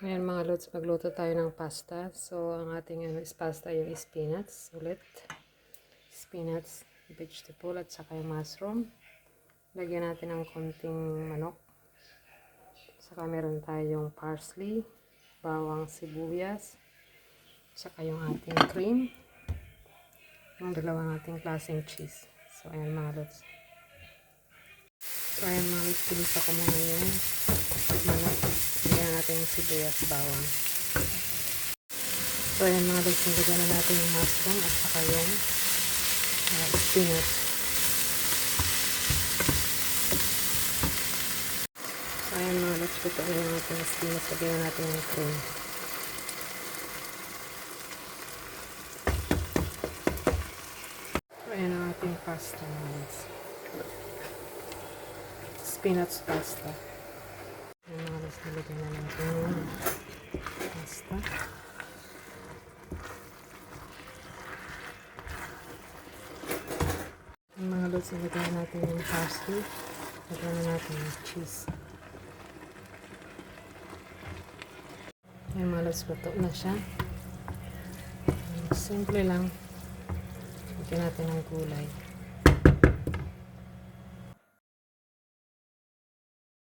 Ngayon mga lods, magluto tayo ng pasta. So, ang ating is pasta yung spinach ulit. Spinach, vegetable at saka yung mushroom. Lagyan natin ng konting manok. Saka meron tayong parsley, bawang sibuyas, saka yung ating cream. Yung dalawang ating klaseng cheese. So, ayan mga lods. So, ayan mga lods, pinisa ko muna yung manok. Lagyan natin yung sibuyas, bawang. So, ayan mga lods, nilagyan na natin yung mushroom at saka yung spinach. So, ayan mga lods, luto na yung ating spinach. Lagyan na natin yung cream. So, ayan ang ating pasta mga lods. Spinach pasta. Ayan mga lods, nilagyan na natin yung pasta. Mga lods, nilagyan natin yung parsley. Lagyan na natin yung cheese. Yung mga lods, luto na siya. Simple lang. Lagyan natin ng gulay.